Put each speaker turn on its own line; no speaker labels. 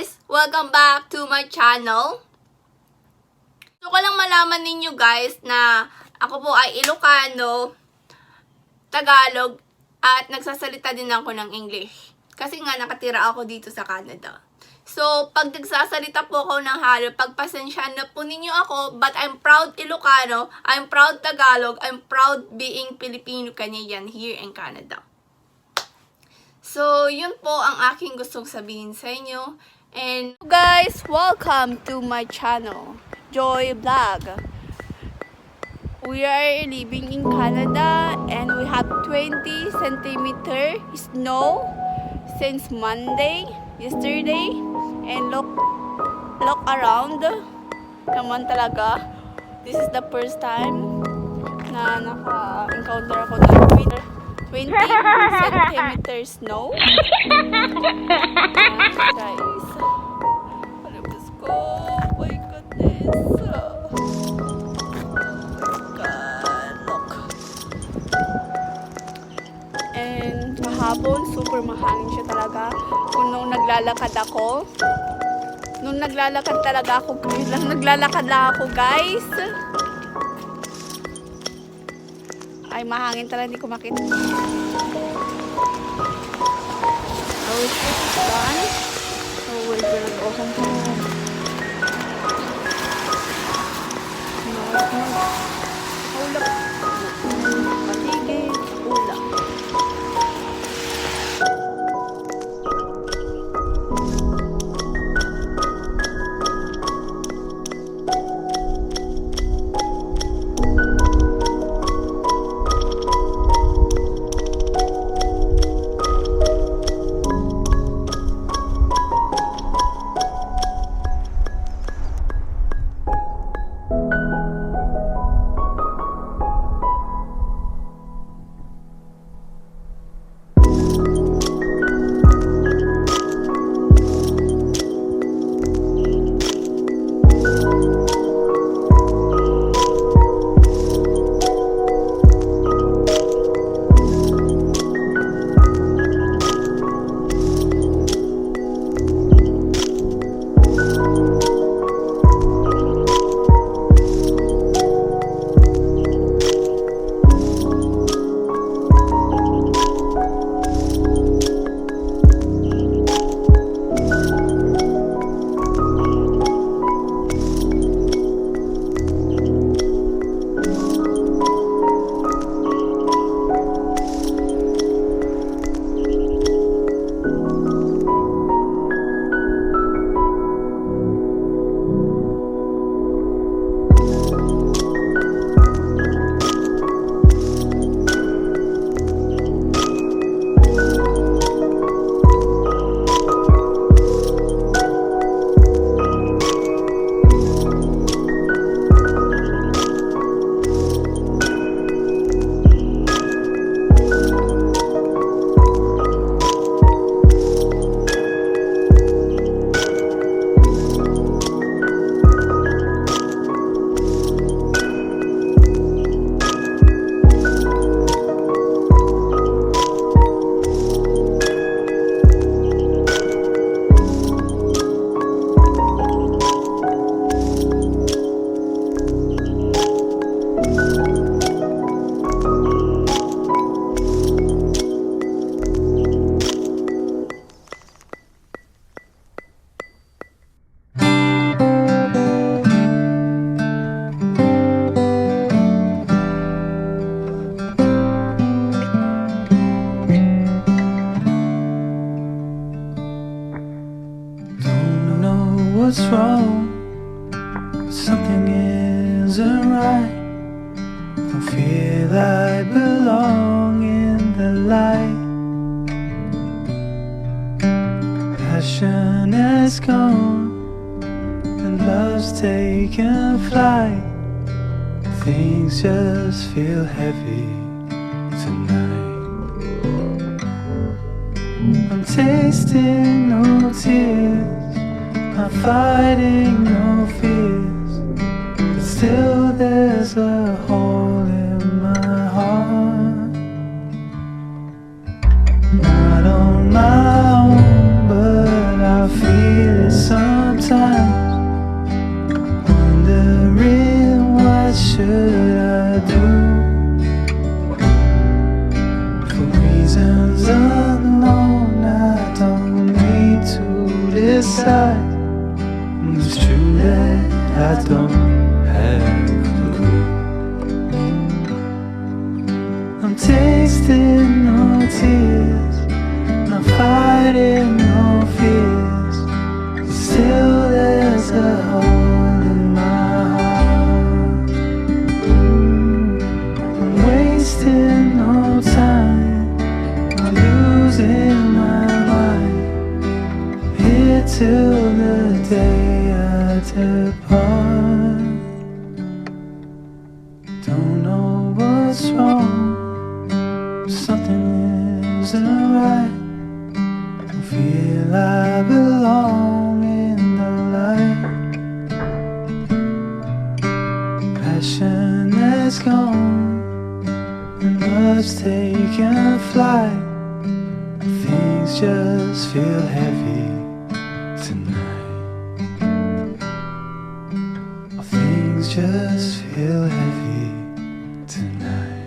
guys! Welcome back to my channel. Gusto ko lang malaman ninyo guys na ako po ay Ilocano, Tagalog, at nagsasalita din ako ng English. Kasi nga nakatira ako dito sa Canada. So, pag nagsasalita po ako ng halo, pagpasensyahan na po ninyo ako, but I'm proud Ilocano, I'm proud Tagalog, I'm proud being Filipino-Canadian here in Canada. So, yun po ang aking gustong sabihin sa inyo. And guys, welcome to my channel, Joy Vlog. We are living in Canada and we have 20 centimeter snow since Monday, yesterday. And look around naman talaga. This is the first time na naka-encounter ako ng 20 centimeter snow. Guys, palabas ko. Oh my goodness. Oh my God, look. And kahapon, super mahangin siya talaga. Kung nung naglalakad ako, naglalakad lang ako guys. Ay, mahangin talaga, hindi ko makita. Oh, it's done. Oh, we will go home. No, it's not. Ulap. Paligid. Ulap.
What's wrong? Something isn't right. Don't feel I belong in the light. Passion has gone and love's taken flight. Things just feel heavy tonight. I'm tasting no tears, I'm fighting no fears, but still there's a hole in my heart. Not on my own, but I feel it aside. It's true that I don't have a clue. I'm tasting no tears, not fighting no fears. Still there's a hole in my heart. I'm wasting no time, I'm losing my mind. Here till the day I depart. Don't know what's wrong, something isn't right. Don't feel I belong in the light. Passion has gone and love's taken flight. Things just feel heavy tonight. Things just feel heavy tonight.